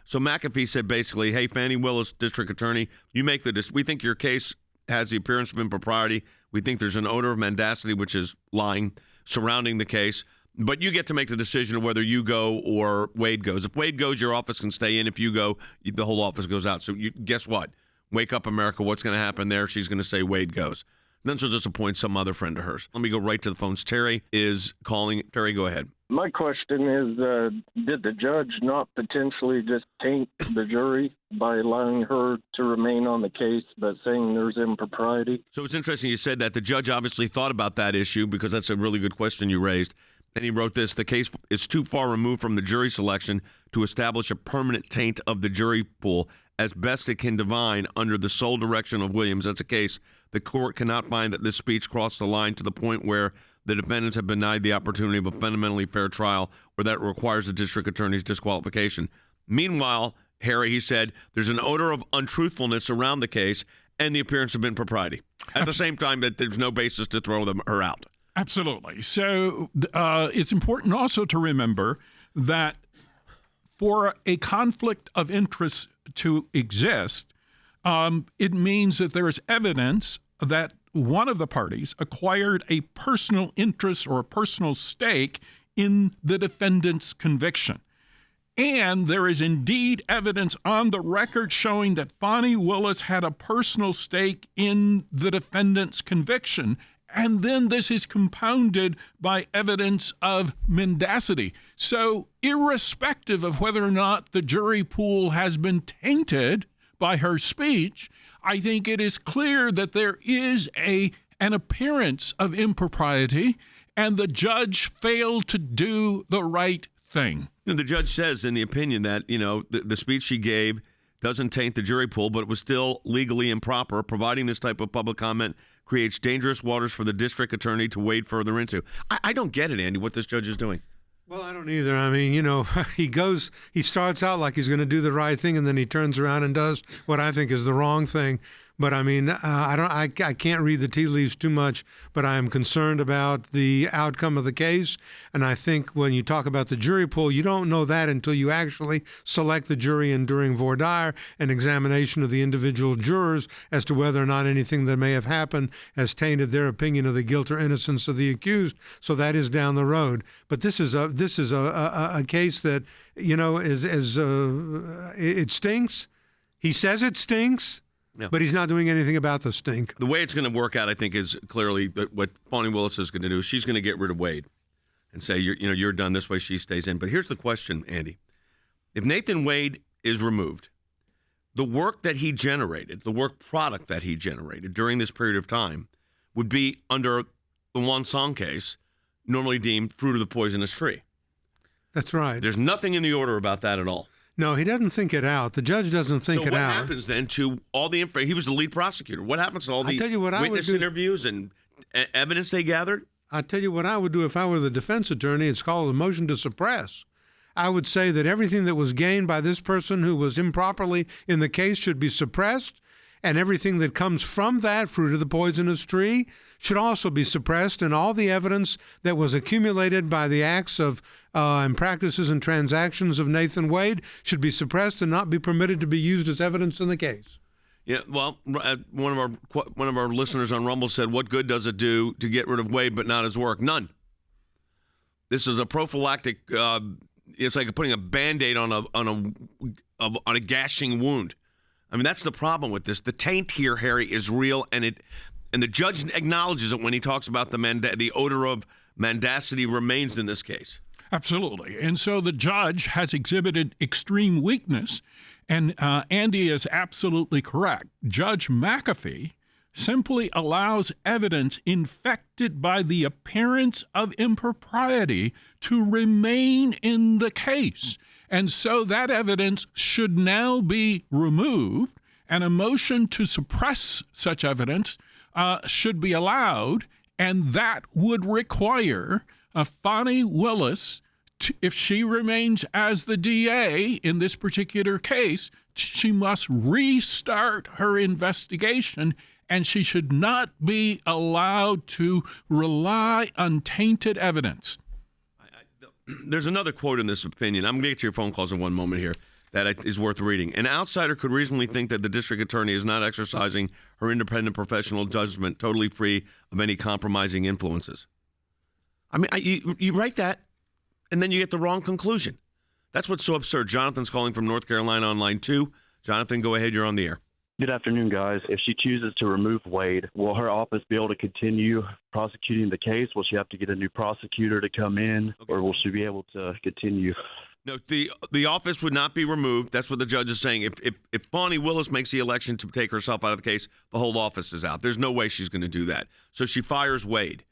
So McAfee said basically, hey, Fani Willis, district attorney, you make we think your case has the appearance of impropriety. We think there's an odor of mendacity, which is lying, surrounding the case. But you get to make the decision of whether you go or Wade goes. If Wade goes, your office can stay in. If you go, the whole office goes out. So guess what? Wake up, America. What's going to happen there? She's going to say Wade goes. Then she'll just appoint some other friend of hers. Let me go right to the phones. Terry is calling. Terry, go ahead. My question is, did the judge not potentially just taint the jury by allowing her to remain on the case but saying there's impropriety? So it's interesting you said that. The judge obviously thought about that issue because that's a really good question you raised. And he wrote this: the case is too far removed from the jury selection to establish a permanent taint of the jury pool as best it can divine under the sole direction of Williams. That's a case the court cannot find that this speech crossed the line to the point where the defendants have been denied the opportunity of a fundamentally fair trial or that requires the district attorney's disqualification. Meanwhile, Harry, he said, there's an odor of untruthfulness around the case and the appearance of impropriety. At the same time, that there's no basis to throw her out. Absolutely. So it's important also to remember that for a conflict of interest to exist, it means that there is evidence that one of the parties acquired a personal interest or a personal stake in the defendant's conviction. And there is indeed evidence on the record showing that Fani Willis had a personal stake in the defendant's conviction. And then this is compounded by evidence of mendacity. So irrespective of whether or not the jury pool has been tainted by her speech, I think it is clear that there is an appearance of impropriety, and the judge failed to do the right thing. The judge says in the opinion that, the speech she gave doesn't taint the jury pool, but it was still legally improper. Providing this type of public comment creates dangerous waters for the district attorney to wade further into. I don't get it, Andy, what this judge is doing. Well, I don't either. I mean, he starts out like he's going to do the right thing, and then he turns around and does what I think is the wrong thing. But I mean, I can't read the tea leaves too much, but I am concerned about the outcome of the case. And I think when you talk about the jury pool, you don't know that until you actually select the jury and during voir dire, an examination of the individual jurors as to whether or not anything that may have happened has tainted their opinion of the guilt or innocence of the accused. So that is down the road. But this is a case that it stinks. He says it stinks. Yeah. But he's not doing anything about the stink. The way it's going to work out, I think, is clearly what Fani Willis is going to do. She's going to get rid of Wade and say, you're done. This way she stays in. But here's the question, Andy. If Nathan Wade is removed, the work that he generated, the work product that he generated during this period of time would be, under the Wan Song case, normally deemed fruit of the poisonous tree. That's right. There's nothing in the order about that at all. No, he doesn't think it out. The judge doesn't think it out. So what happens then to all the info? He was the lead prosecutor. What happens to all the witness interviews and evidence they gathered? I'll tell you what I would do if I were the defense attorney. It's called a motion to suppress. I would say that everything that was gained by this person who was improperly in the case should be suppressed, and everything that comes from that, fruit of the poisonous tree, should also be suppressed, and all the evidence that was accumulated by the acts of and practices and transactions of Nathan Wade should be suppressed and not be permitted to be used as evidence in the case. Yeah, well, one of our listeners on Rumble said, "What good does it do to get rid of Wade but not his work? None. This is a prophylactic. It's like putting a Band-Aid on a gashing wound. I mean, that's the problem with this. The taint here, Harry, is real, and the judge acknowledges it when he talks about the odor of mendacity remains in this case. Absolutely. And so the judge has exhibited extreme weakness, and Andy is absolutely correct. Judge McAfee simply allows evidence infected by the appearance of impropriety to remain in the case. And so that evidence should now be removed, and a motion to suppress such evidence should be allowed, and that would require Fani Willis, if she remains as the DA in this particular case, she must restart her investigation, and she should not be allowed to rely on tainted evidence. There's another quote in this opinion. I'm going to get to your phone calls in one moment here that is worth reading. An outsider could reasonably think that the district attorney is not exercising her independent professional judgment, totally free of any compromising influences. I mean, you write that, and then you get the wrong conclusion. That's what's so absurd. Jonathan's calling from North Carolina on line 2. Jonathan, go ahead. You're on the air. Good afternoon, guys. If she chooses to remove Wade, will her office be able to continue prosecuting the case? Will she have to get a new prosecutor to come in, or will she be able to continue? No, the office would not be removed. That's what the judge is saying. If Fani Willis makes the election to take herself out of the case, the whole office is out. There's no way she's going to do that. So she fires Wade.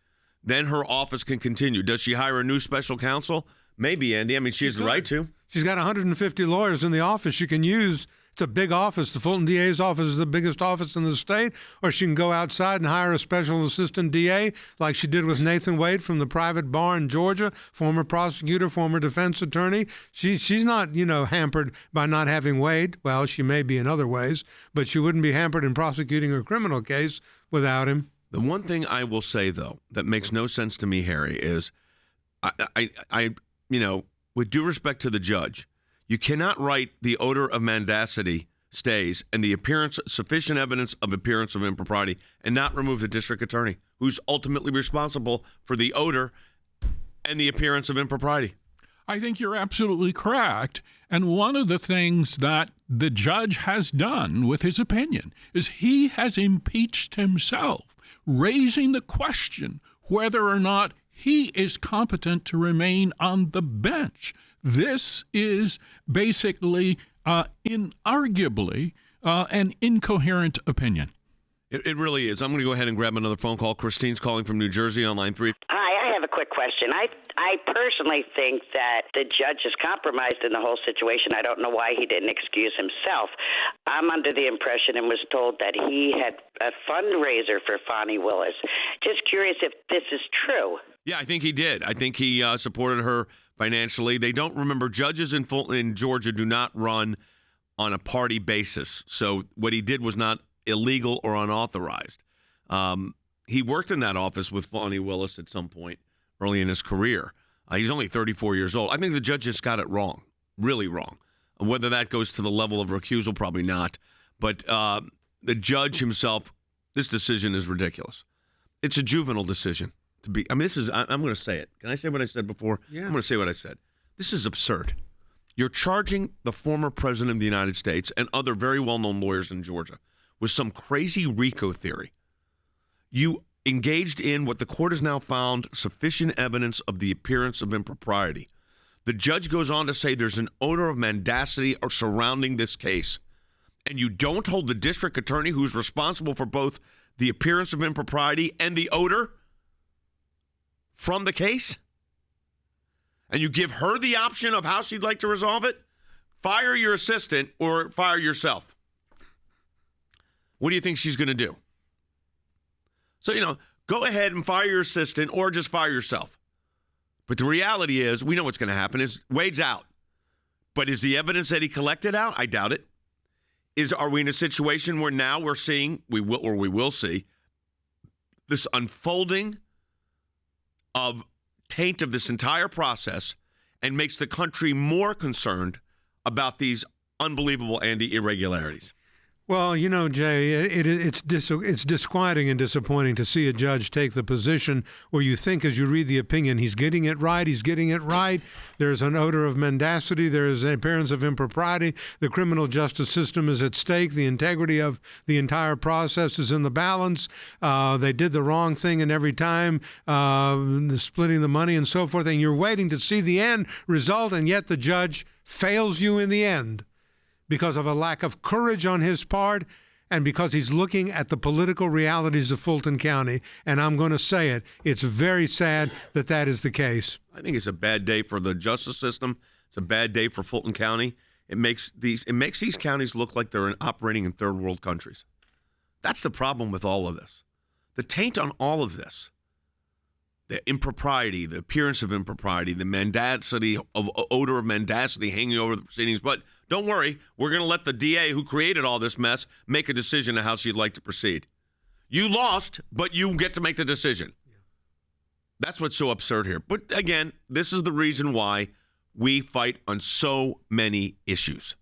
Then her office can continue. Does she hire a new special counsel? Maybe, Andy. I mean, she has the right to. She's got 150 lawyers in the office she can use. It's a big office. The Fulton DA's office is the biggest office in the state. Or she can go outside and hire a special assistant DA like she did with Nathan Wade from the private bar in Georgia, former prosecutor, former defense attorney. She's not, hampered by not having Wade. Well, she may be in other ways, but she wouldn't be hampered in prosecuting her criminal case without him. The one thing I will say, though, that makes no sense to me, Harry, is I with due respect to the judge, you cannot write the odor of mendacity stays and the sufficient evidence of appearance of impropriety and not remove the district attorney, who's ultimately responsible for the odor and the appearance of impropriety. I think you're absolutely correct. And one of the things that the judge has done with his opinion is he has impeached himself, raising the question whether or not he is competent to remain on the bench. This is basically, inarguably, an incoherent opinion. It really is. I'm going to go ahead and grab another phone call. Christine's calling from New Jersey on line 3. Hi, I have a quick question. I personally think that the judge is compromised in the whole situation. I don't know why he didn't excuse himself. I'm under the impression and was told that he had a fundraiser for Fani Willis. Just curious if this is true. Yeah, I think he did. I think he supported her financially. They don't remember, judges in Fulton, in Georgia, do not run on a party basis. So what he did was not illegal or unauthorized. He worked in that office with Fani Willis at some point early in his career. He's only 34 years old. I think the judge just got it wrong, really wrong. Whether that goes to the level of recusal, probably not. But the judge himself, this decision is ridiculous. It's a juvenile decision. I'm going to say it. Can I say what I said before? Yeah. I'm going to say what I said. This is absurd. You're charging the former president of the United States and other very well-known lawyers in Georgia with some crazy RICO theory. You engaged in what the court has now found sufficient evidence of the appearance of impropriety. The judge goes on to say there's an odor of mendacity surrounding this case. And you don't hold the district attorney who's responsible for both the appearance of impropriety and the odor from the case? And you give her the option of how she'd like to resolve it? Fire your assistant or fire yourself. What do you think she's going to do? So, go ahead and fire your assistant or just fire yourself. But the reality is, we know what's going to happen is Wade's out. But is the evidence that he collected out? I doubt it. Are we in a situation where now we're seeing, we will see, this unfolding of taint of this entire process and makes the country more concerned about these unbelievable, Andy, irregularities? Well, Jay, it's disquieting and disappointing to see a judge take the position where you think as you read the opinion, he's getting it right. There's an odor of mendacity. There is an appearance of impropriety. The criminal justice system is at stake. The integrity of the entire process is in the balance. They did the wrong thing in every time, splitting the money and so forth. And you're waiting to see the end result, and yet the judge fails you in the end, because of a lack of courage on his part and because he's looking at the political realities of Fulton County. And I'm going to say it. It's very sad that that is the case. I think it's a bad day for the justice system. It's a bad day for Fulton County. It makes these counties look like they're operating in third world countries. That's the problem with all of this. The taint on all of this, the impropriety, the appearance of impropriety, the mendacity, of odor of mendacity hanging over the proceedings. But don't worry, we're going to let the DA who created all this mess make a decision on how she'd like to proceed. You lost, but you get to make the decision. That's what's so absurd here. But again, this is the reason why we fight on so many issues.